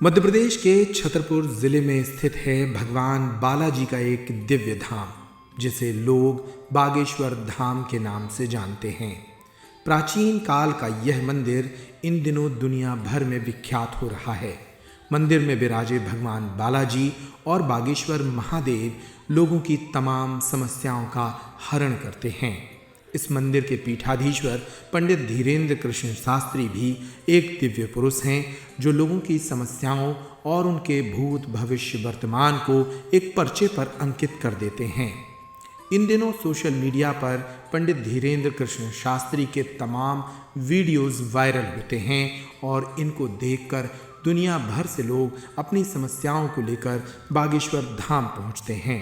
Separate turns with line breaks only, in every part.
मध्य प्रदेश के छतरपुर जिले में स्थित है भगवान बालाजी का एक दिव्य धाम, जिसे लोग बागेश्वर धाम के नाम से जानते हैं। प्राचीन काल का यह मंदिर इन दिनों दुनिया भर में विख्यात हो रहा है। मंदिर में विराजे भगवान बालाजी और बागेश्वर महादेव लोगों की तमाम समस्याओं का हरण करते हैं। इस मंदिर के पीठाधीश्वर पंडित धीरेन्द्र कृष्ण शास्त्री भी एक दिव्य पुरुष हैं, जो लोगों की समस्याओं और उनके भूत भविष्य वर्तमान को एक पर्चे पर अंकित कर देते हैं। इन दिनों सोशल मीडिया पर पंडित धीरेन्द्र कृष्ण शास्त्री के तमाम वीडियोस वायरल होते हैं और इनको देखकर दुनिया भर से लोग अपनी समस्याओं को लेकर बागेश्वर धाम पहुंचते हैं।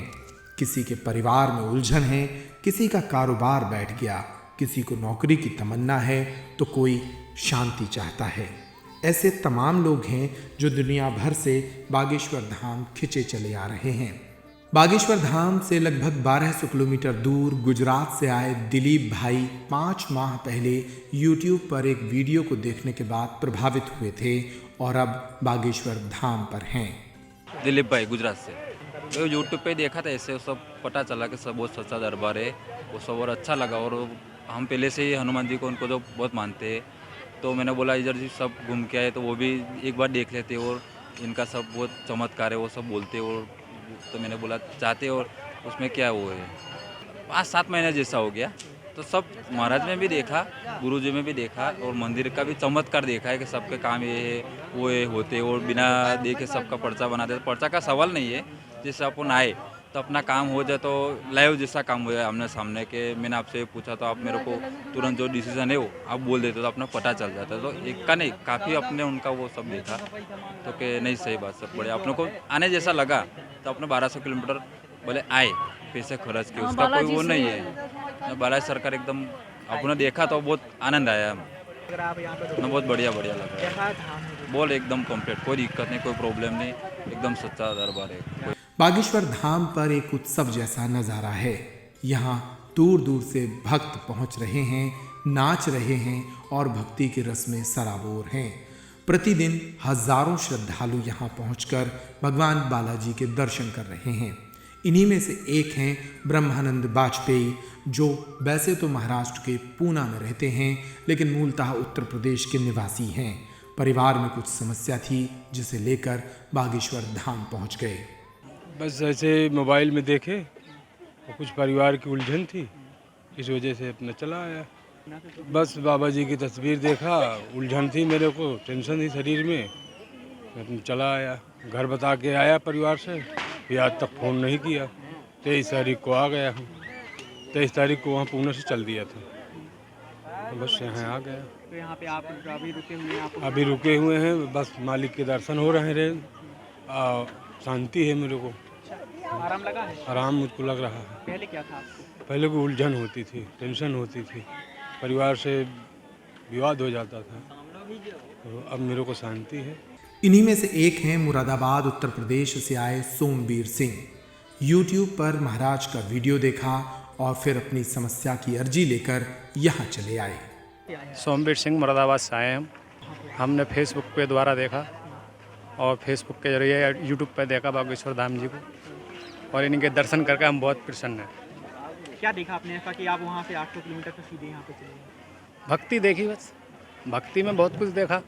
किसी के परिवार में उलझन है, किसी का कारोबार बैठ गया, किसी को नौकरी की तमन्ना है, तो कोई शांति चाहता है। ऐसे तमाम लोग हैं जो दुनिया भर से बागेश्वर धाम खिंचे चले आ रहे हैं। बागेश्वर धाम से लगभग 1200 किलोमीटर दूर गुजरात से आए दिलीप भाई 5 माह पहले YouTube पर एक वीडियो को देखने के बाद प्रभावित हुए थे और अब बागेश्वर धाम पर हैं।
दिलीप भाई गुजरात से तो यूट्यूब पे देखा था, ऐसे सब पता चला कि सब बहुत सच्चा दरबार है, वो सब और अच्छा लगा। और हम पहले से ही हनुमान जी को उनको तो बहुत मानते हैं, तो मैंने बोला इधर जी सब घूम के आए तो वो भी एक बार देख लेते और इनका सब बहुत चमत्कार है, वो सब बोलते और तो मैंने बोला चाहते और उसमें क्या वो है 5-7 महीने जैसा हो गया। तो सब महाराज में भी देखा, गुरु जी में भी देखा और मंदिर का भी चमत्कार देखा है कि सबके काम ये है वो है होते और बिना देखे सबका पर्चा बना देते। पर्चा का सवाल नहीं है, जैसे अपन आए तो अपना काम हो जाए, तो लाइव जैसा काम हो जाए आमने सामने के। मैंने आपसे पूछा तो आप मेरे को तुरंत जो डिसीजन है वो आप बोल देते तो अपना पता चल जाता है। तो एक का नहीं काफ़ी अपने उनका वो सब देखा तो कि नहीं सही बात सब बड़े अपने को आने जैसा लगा। तो अपने 1200 किलोमीटर बोले आए पैसे खर्च के, उसका कोई वो नहीं है। बालाजी सरकार एकदम अपने देखा तो बहुत आनंद आया, बहुत बढ़िया लगा। बोल एकदम कंप्लीट, कोई दिक्कत नहीं, कोई प्रॉब्लम नहीं, एकदम सच्चा दरबार है।
बागेश्वर धाम पर एक उत्सव जैसा नज़ारा है। यहाँ दूर दूर से भक्त पहुँच रहे हैं, नाच रहे हैं और भक्ति के रस में सराबोर हैं। प्रतिदिन हजारों श्रद्धालु यहाँ पहुँचकर भगवान बालाजी के दर्शन कर रहे हैं। इन्हीं में से एक हैं ब्रह्मानंद वाजपेयी, जो वैसे तो महाराष्ट्र के पूना में रहते हैं, लेकिन मूलतः उत्तर प्रदेश के निवासी हैं। परिवार में कुछ समस्या थी, जिसे लेकर बागेश्वर धाम पहुँच गए।
बस ऐसे मोबाइल में देखे और कुछ परिवार की उलझन थी, इस वजह से अपना चला आया। बस बाबा जी की तस्वीर देखा, उलझन थी, मेरे को टेंशन थी शरीर में, मैं चला आया। घर बता के आया परिवार से, फिर आज तक फ़ोन नहीं किया। 23 तारीख को आ गया हूँ, 23 तारीख को वहाँ पुणे से चल दिया था, तो बस यहाँ आ गया।
तो यहाँ पे आप अभी रुके हुए हैं?
अभी रुके हुए हैं, बस मालिक के दर्शन हो रहे हैं, शांति है मेरे को।
आराम लगा है?
आराम मुझको लग रहा है।
पहले क्या था आपको?
पहले को उलझन होती थी, टेंशन होती थी, परिवार से विवाद हो जाता था, तो अब मेरे को शांति है।
इन्हीं में से एक हैं मुरादाबाद उत्तर प्रदेश से आए सोमवीर सिंह। YouTube पर महाराज का वीडियो देखा और फिर अपनी समस्या की अर्जी लेकर यहाँ चले आए।
सोमवीर सिंह मुरादाबाद से आए हम। हमने फेसबुक पे द्वारा देखा और फेसबुक के जरिए यूट्यूब पे देखा बागेश्वर धाम जी को, और इनके दर्शन करके हम बहुत प्रसन्न हैं।
क्या देखा आपने ऐसा कि आप वहाँ से 800 किलोमीटर से सीधे यहाँ पे चले गए?
भक्ति देखी, बस भक्ति में बहुत कुछ देखा।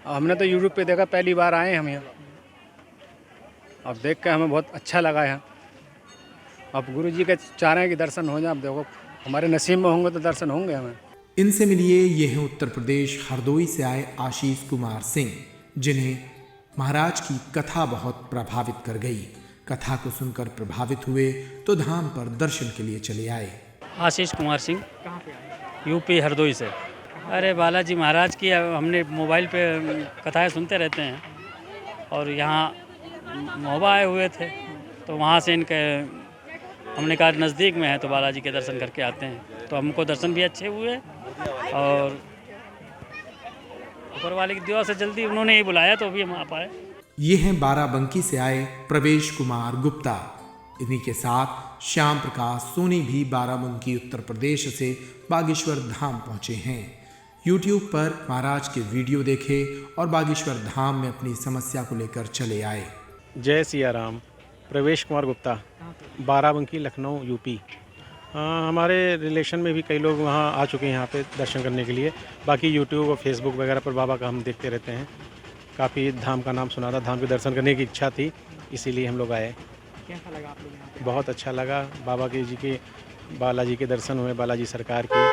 हमने तो यूट्यूब पे देखा, पहली बार आए हम यहाँ, अब देख के हमें बहुत अच्छा लगा यहाँ। अब गुरु जी के चाह रहे हैं कि दर्शन हो जाए, अब देखो हमारे नसीब में होंगे तो दर्शन होंगे हमें।
इनसे मिलिए, ये हैं उत्तर प्रदेश हरदोई से आए आशीष कुमार सिंह, जिन्हें महाराज की कथा बहुत प्रभावित कर गई। कथा को सुनकर प्रभावित हुए तो धाम पर दर्शन के लिए चले आए।
आशीष कुमार सिंह,
कहाँ पे आए?
यूपी हरदोई से। अरे बालाजी महाराज की हमने मोबाइल पे कथाएं सुनते रहते हैं और यहाँ महोबा आए हुए थे, तो वहाँ से इनके हमने कहा नज़दीक में है तो बालाजी के दर्शन करके आते हैं। तो हमको दर्शन भी अच्छे हुए और ऊपर वाले की दुआ से जल्दी उन्होंने ही बुलाया तो अभी हम आ पाए।
ये हैं बाराबंकी से आए प्रवेश कुमार गुप्ता। इन्हीं के साथ श्याम प्रकाश सोनी भी बाराबंकी उत्तर प्रदेश से बागेश्वर धाम पहुँचे हैं। YouTube पर महाराज के वीडियो देखे और बागेश्वर धाम में अपनी समस्या को लेकर चले आए।
जय सिया राम। प्रवेश कुमार गुप्ता, बाराबंकी, लखनऊ, यूपी। हाँ, हमारे रिलेशन में भी कई लोग वहाँ आ चुके हैं यहाँ पे दर्शन करने के लिए। बाकी यूट्यूब और फेसबुक वगैरह पर बाबा का हम देखते रहते हैं। काफ़ी धाम का नाम सुना था, धाम के दर्शन करने की इच्छा थी, इसीलिए हम लोग आए।
कैसा लगा आप लोग यहाँ पे?
बहुत अच्छा लगा। बाबा के जी के बालाजी के दर्शन हुए, बालाजी सरकार की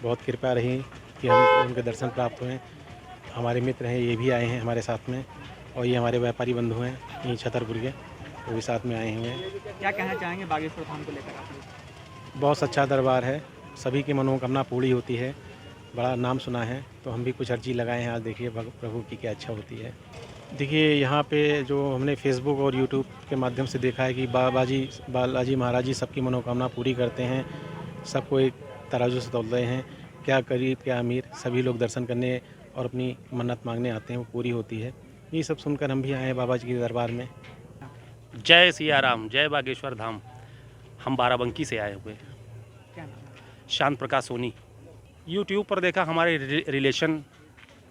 बहुत कृपा रही कि हम उनके दर्शन प्राप्त हुए। हमारे मित्र हैं, ये भी आए हैं हमारे साथ में, और ये हमारे व्यापारी बंधु हैं यहीं छतरपुर के, वो भी साथ में आए हुए हैं।
क्या कहना चाहेंगे बागेश्वर धाम को लेकर आप लोग?
बहुत अच्छा दरबार है, सभी की मनोकामना पूरी होती है। बड़ा नाम सुना है, तो हम भी कुछ अर्जी लगाए हैं। आज देखिए प्रभु की क्या अच्छा होती है। देखिए यहाँ पे जो हमने फेसबुक और यूट्यूब के माध्यम से देखा है कि बालाजी महाराज जी सबकी मनोकामना पूरी करते हैं, सबको एक तराजू से तौल रहे हैं। क्या गरीब क्या अमीर, सभी लोग दर्शन करने और अपनी मन्नत मांगने आते हैं, वो पूरी होती है। ये सब सुनकर हम भी आए हैं बाबा जी के दरबार में।
जय सिया राम, जय बागेश्वर धाम। हम बाराबंकी से आए हुए।
क्या नाम है?
शांत प्रकाश सोनी। यूट्यूब पर देखा, हमारे रिलेशन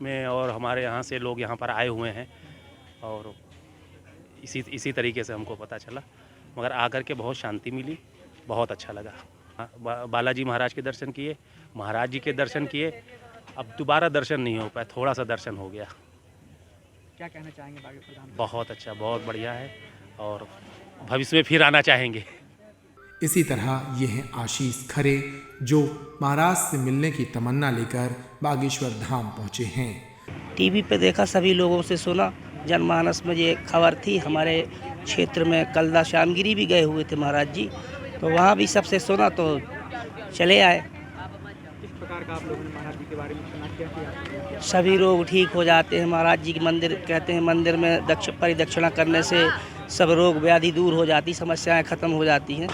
में और हमारे यहाँ से लोग यहाँ पर आए हुए हैं, और इसी तरीके से हमको पता चला। मगर आकर के बहुत शांति मिली, बहुत अच्छा लगा। बालाजी महाराज के दर्शन किए, महाराज जी के दर्शन किए। अब दोबारा दर्शन नहीं हो पाया, थोड़ा सा दर्शन हो गया।
क्या कहना चाहेंगे बागेश्वर धाम?
बहुत अच्छा, बहुत बढ़िया है, और भविष्य में फिर आना चाहेंगे।
इसी तरह ये हैं आशीष खरे, जो महाराज से मिलने की तमन्ना लेकर बागेश्वर धाम पहुँचे हैं।
टीवी पे देखा, सभी लोगों से सुना, जनमानस में ये खबर थी। हमारे क्षेत्र में कलदा श्यामगिरी भी गए हुए थे महाराज जी, तो वहाँ भी सबसे सुना तो चले आए।
किस प्रकार का आप लोगों ने महाराज जी के बारे में सुना? क्या किया?
सभी रोग ठीक हो जाते हैं। महाराज जी के मंदिर, कहते हैं मंदिर में परिदक्षिणा करने से सब रोग व्याधि दूर हो जाती, समस्याएं खत्म हो जाती हैं।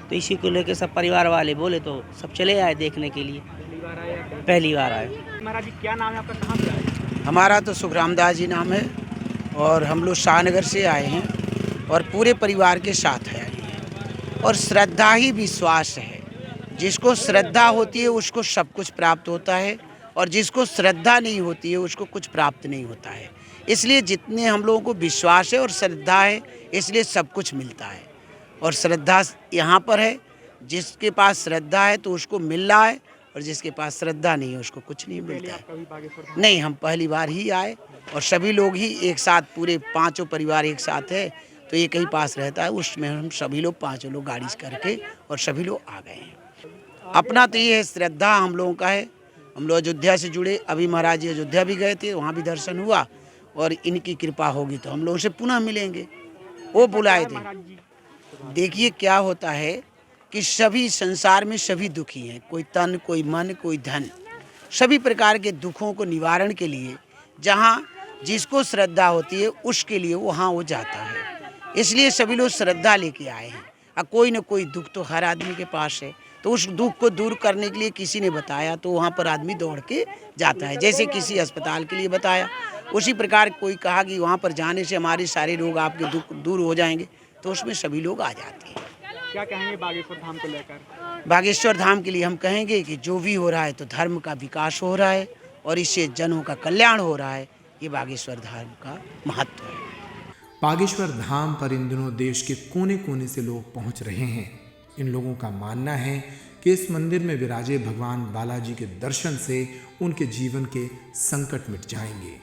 तो इसी को लेकर सब परिवार वाले बोले तो सब चले आए देखने के लिए।
पहली बार आए या कहीं?
पहली बार आए।
महाराज जी क्या नाम है आपका, कहाँ से आए?
हमारा तो सुखरामदास जी नाम है, और हम लोग शाहनगर से आए हैं, और पूरे परिवार के साथ है। और श्रद्धा ही विश्वास है। जिसको श्रद्धा होती है उसको सब कुछ प्राप्त होता है, और जिसको श्रद्धा नहीं होती है उसको कुछ प्राप्त नहीं होता है। इसलिए जितने हम लोगों को विश्वास है और श्रद्धा है, इसलिए सब कुछ मिलता है। और श्रद्धा यहाँ पर है, जिसके पास श्रद्धा है तो उसको मिल रहा है, और जिसके पास श्रद्धा नहीं है उसको कुछ नहीं मिलता है।
कभी बागेश्वर धाम?
नहीं, हम पहली बार ही आए, और सभी लोग ही एक साथ, पूरे पांचों परिवार एक साथ है, तो एक ही पास रहता है, उसमें हम सभी लोग पांचों लोग गाड़ी करके और सभी लोग आ गए हैं। अपना तो ये है, श्रद्धा हम लोगों का है। हम लोग अयोध्या से जुड़े, अभी महाराज जी अयोध्या भी गए थे, वहाँ भी दर्शन हुआ, और इनकी कृपा होगी तो हम लोगों से पुनः मिलेंगे। वो बुलाए थे।
महाराज जी
देखिए क्या होता है कि सभी संसार में सभी दुखी हैं, कोई तन, कोई मन, कोई धन। सभी प्रकार के दुखों को निवारण के लिए जहाँ जिसको श्रद्धा होती है उसके लिए वहाँ वो जाता है। इसलिए सभी लोग श्रद्धा लेके आए हैं। और कोई न कोई दुख तो हर आदमी के पास है, तो उस दुख को दूर करने के लिए किसी ने बताया तो वहाँ पर आदमी दौड़ के जाता है। जैसे किसी अस्पताल के लिए बताया, उसी प्रकार कोई कहा कि वहाँ पर जाने से हमारे सारे रोग, आपके दुख दूर हो जाएंगे, तो उसमें सभी लोग आ जाते हैं।
क्या कहेंगे बागेश्वर धाम को लेकर?
बागेश्वर धाम के लिए हम कहेंगे कि जो भी हो रहा है तो धर्म का विकास हो रहा है, और इससे जनों का कल्याण हो रहा है। ये बागेश्वर धाम का महत्व है।
बागेश्वर धाम पर इन दिनों देश के कोने कोने से लोग पहुंच रहे हैं। इन लोगों का मानना है कि इस मंदिर में विराजे भगवान बालाजी के दर्शन से उनके जीवन के संकट मिट जाएंगे।